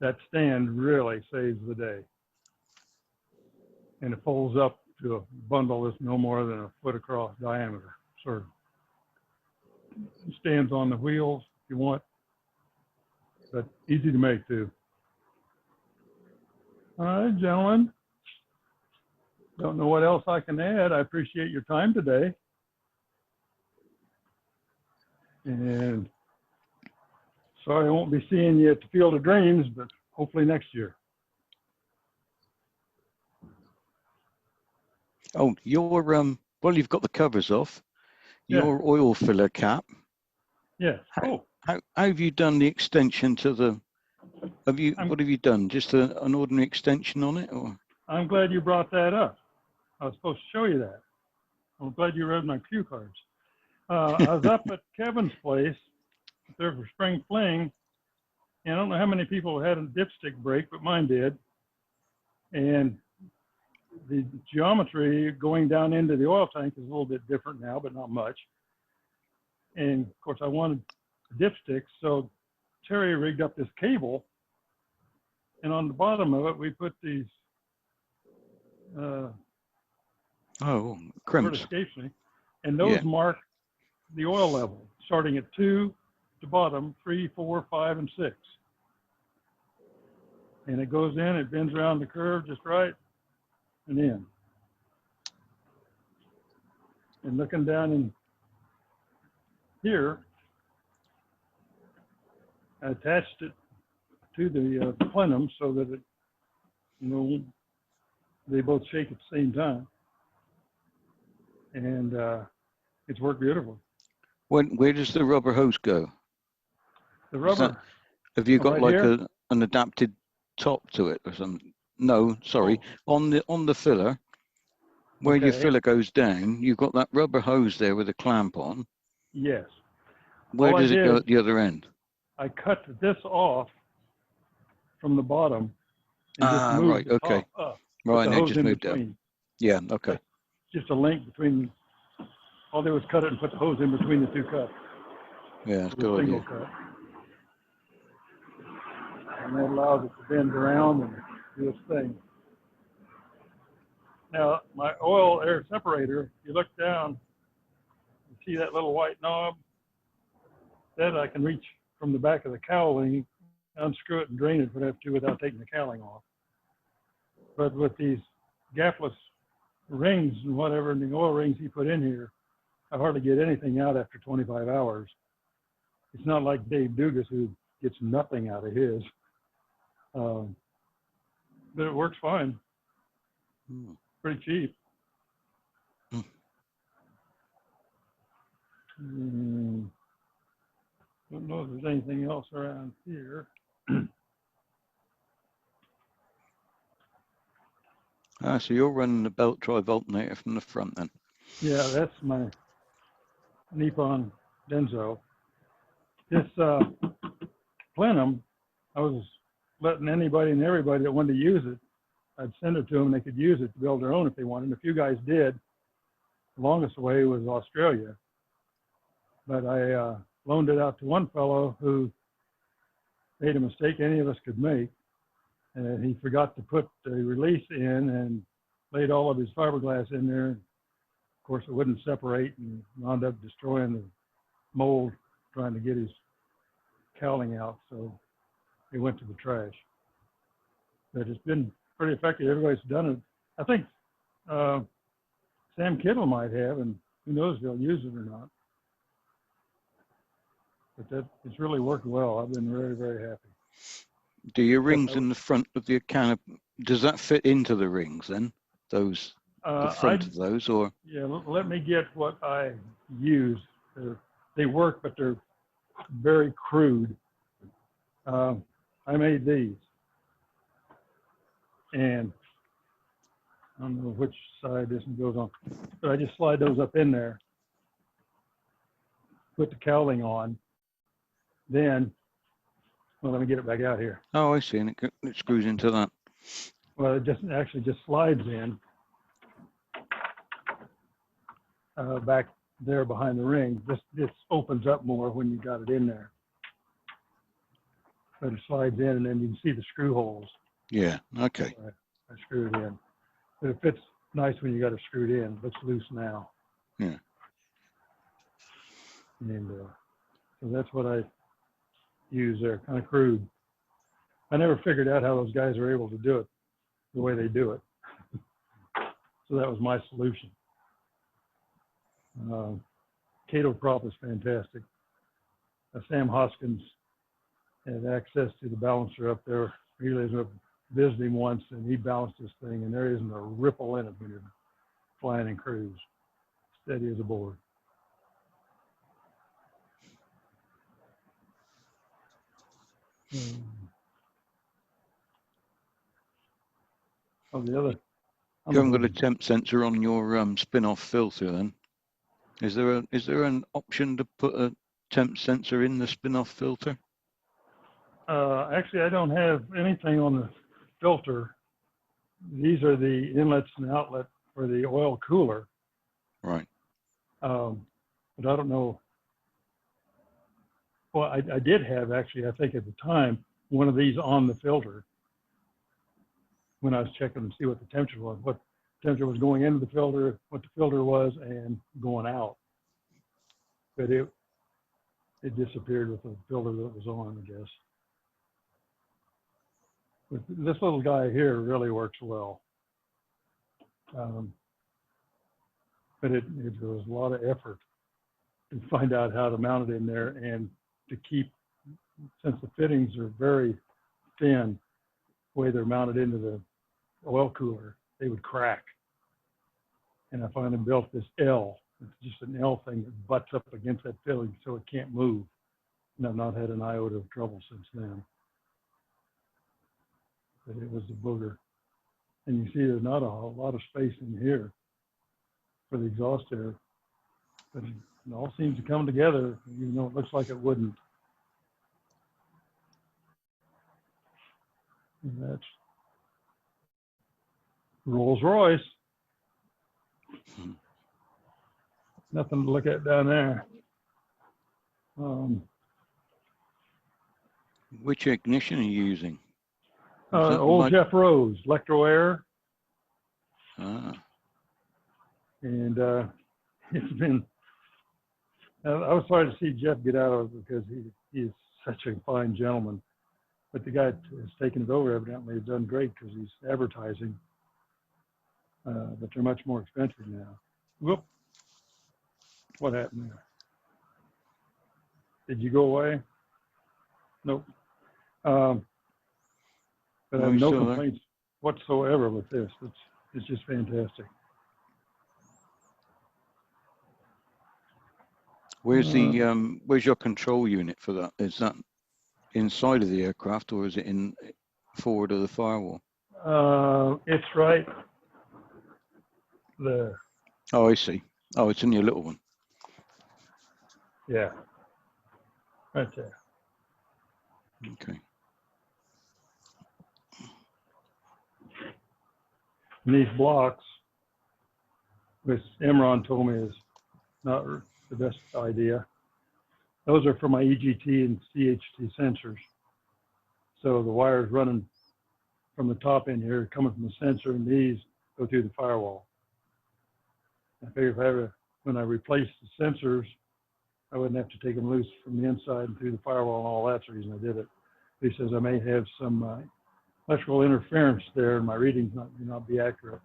that stand really saves the day. And it folds up to a bundle that's no more than a foot across diameter. Sort of stands on the wheels if you want, but easy to make too. All right, gentlemen. Don't know what else I can add. I appreciate your time today. And sorry I won't be seeing you at the Field of Dreams, but hopefully next year. Oh, your well, you've got the covers off. Yeah. Your oil filler cap. Yes. How have you done the extension to the? What have you done? Just an ordinary extension on it, or? I'm glad you brought that up. I was supposed to show you that. I'm glad you read my cue cards. I was up at Kevin's place there for spring fling, and I don't know how many people had a dipstick break, but mine did. And the geometry going down into the oil tank is a little bit different now, but not much. And of course, I wanted dipsticks, so Terry rigged up this cable, and on the bottom of it, we put these crimps. Escapes, and those mark the oil level, starting at 2 to bottom, 3, 4, 5, and 6. And it goes in, it bends around the curve just right, and in. And looking down in here, I attached it to the plenum so that it, they both shake at the same time. And it's worked beautifully. Where does the rubber hose go? The rubber. Have you got right like an adapted top to it or something? No, sorry. On the filler, where your filler goes down, you've got that rubber hose there with a clamp on. Yes. Where does it go at the other end? I cut this off from the bottom and just moved right, the okay. top up. Right, now just moved up. Yeah, okay. That's just a link between, all they was cut it and put the hose in between the two cuts. Yeah, that's a good idea. Cut. And that allows it to bend around and do its thing. Now, my oil air separator, you look down, you see that little white knob? That I can reach from the back of the cowling, unscrew it and drain it if I have to without taking the cowling off. But with these gapless rings and whatever, and the oil rings he put in here, I hardly get anything out after 25 hours. It's not like Dave Dugas, who gets nothing out of his. But it works fine. Pretty cheap. Don't know if there's anything else around here. So you're running the belt drive alternator from the front then? Yeah, that's my Nippon Denso. This plenum, I was letting anybody and everybody that wanted to use it, I'd send it to them, they could use it to build their own if they wanted. And a few guys did. The longest way was Australia. But I loaned it out to one fellow who made a mistake any of us could make. And he forgot to put the release in and laid all of his fiberglass in there. Of course, it wouldn't separate and wound up destroying the mold trying to get his cowling out. So it went to the trash. But it's been pretty effective. Everybody's done it. I think Sam Kittle might have, and who knows if they'll use it or not. But it's really worked well. I've been very, very happy. Do your rings in the front of the canopy, does that fit into the rings then? Those, the front of those, or? Yeah, let me get what I use. They work, but they're very crude. I made these. And I don't know which side this one goes on, but I just slide those up in there, put the cowling on. Then Well, let me get it back out here. Oh, I see. And it screws into that. Well, it just actually just slides in back there behind the ring. This opens up more when you got it in there. But it slides in, and then you can see the screw holes. Yeah. Okay. I screwed it in. But it fits nice when you got it screwed in. It's loose now. Yeah. And so that's what I use there, kind of crude. I never figured out how those guys are able to do it the way they do it. So that was my solution. Cato prop is fantastic. Sam Hoskins had access to the balancer up there. He was visiting once, and he balanced this thing, and there isn't a ripple in it when you're flying in cruise. Steady as a board. Oh, the other. You haven't got a temp sensor on your spin-off filter then? Is there an option to put a temp sensor in the spin-off filter? Actually, I don't have anything on the filter. These are the inlets and outlet for the oil cooler. Right. But I don't know. Well, I did have actually, I think at the time, one of these on the filter when I was checking to see what the temperature was, what temperature was going into the filter, what the filter was, and going out. But it disappeared with the filter that was on, I guess. But this little guy here really works well. But it was a lot of effort to find out how to mount it in there and to keep, since the fittings are very thin, the way they're mounted into the oil cooler, they would crack. And I finally built this L. It's just an L thing that butts up against that fitting so it can't move. And I've not had an iota of trouble since then. But it was a booger. And you see there's not a lot of space in here for the exhaust air. But it all seems to come together, even though it looks like it wouldn't. And that's Rolls Royce. Nothing to look at down there. Which ignition are you using? Old Jeff Rose, Electro Air. Ah. And it's been, I was sorry to see Jeff get out of it because he is such a fine gentleman. But the guy has taken it over, evidently has done great because he's advertising. But they're much more expensive now. Whoop. What happened there? Did you go away? Nope. But I have no complaints whatsoever with this. It's just fantastic. Where's where's your control unit for that? Is that inside of the aircraft or is it in forward of the firewall? It's right there. Oh, I see. Oh, it's in your little one. Yeah. Right there. Okay. And these blocks, which Imran told me is not the best idea. Those are for my EGT and CHT sensors. So the wires running from the top end here, coming from the sensor, and these go through the firewall. I figured when I replaced the sensors, I wouldn't have to take them loose from the inside and through the firewall and all. That's the reason I did it. He says I may have some electrical interference there and my readings may not be accurate.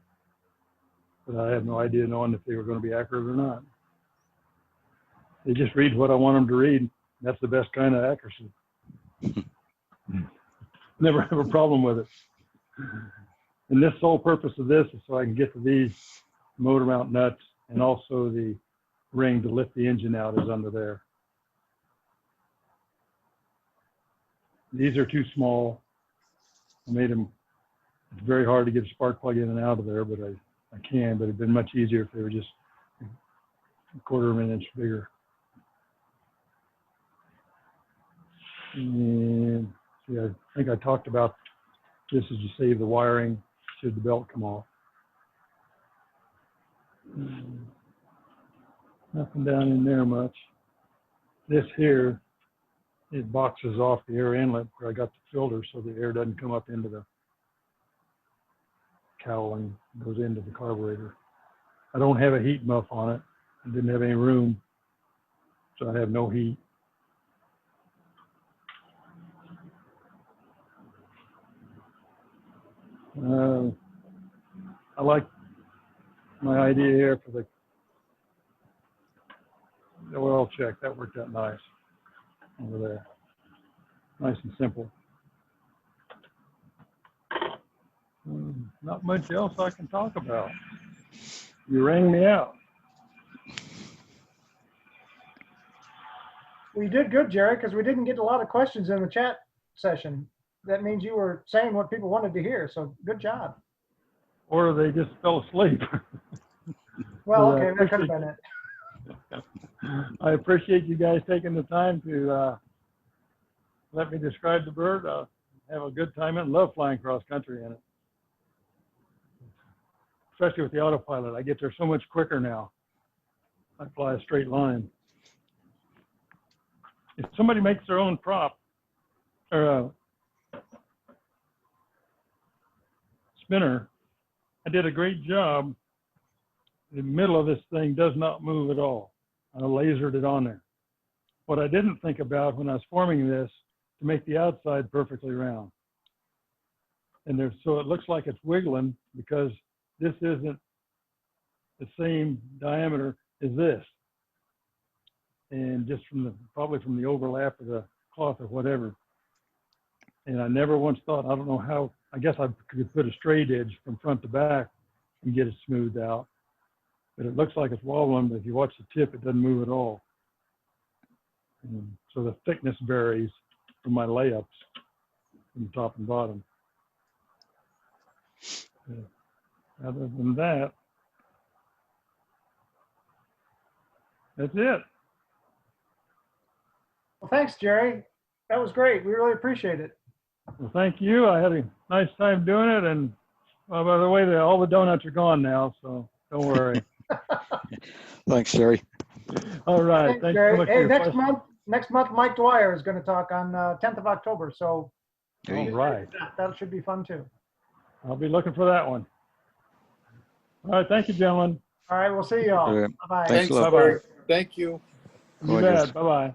But I have no idea knowing if they were going to be accurate or not. They just read what I want them to read. That's the best kind of accuracy. Never have a problem with it. And this sole purpose of this is so I can get to these motor mount nuts and also the ring to lift the engine out is under there. These are too small. I made them, it's very hard to get a spark plug in and out of there, but I can, but it'd been much easier if they were just a quarter of an inch bigger. And Yeah, I think I talked about this as you save the wiring should the belt come off. Nothing down in there much. This here, it boxes off the air inlet where I got the filter so the air doesn't come up into the cowl and goes into the carburetor. I don't have a heat muff on it. I didn't have any room, so I have no heat. I like my idea here for the oil check. That worked out nice over there. Nice and simple. Not much else I can talk about. You rang me out. Well, you did good, Jerry, because we didn't get a lot of questions in the chat session. That means you were saying what people wanted to hear, so good job. Or they just fell asleep. Well, okay, that could have been it. I appreciate you guys taking the time to let me describe the bird. Have a good time and love flying cross country in it. Especially with the autopilot. I get there so much quicker now. I fly a straight line. If somebody makes their own prop or spinner, I did a great job. The middle of this thing does not move at all. I lasered it on there. What I didn't think about when I was forming this, to make the outside perfectly round. And there's, so it looks like it's wiggling because this isn't the same diameter as this. And just from the, probably from the overlap of the cloth or whatever. And I never once thought, I don't know how, I guess I could put a straight edge from front to back and get it smoothed out. But it looks like it's wobbling, but if you watch the tip, it doesn't move at all. And so the thickness varies from my layups from top and bottom. Other than that, that's it. Well, thanks, Jerry. That was great. We really appreciate it. Well, thank you. I had a nice time doing it. And by the way, all the donuts are gone now, so don't worry. Thanks, Jerry. All right. Thanks, Thanks Jerry. so much. Hey, next month, Mike Dwyer is going to talk on 10th of October. So All right. that should be fun too. I'll be looking for that one. All right. Thank you, gentlemen. All right. We'll see you all. All right. Bye-bye. Thanks a lot. Bye-bye. Thank you. You Bye, bet. guys. Bye-bye.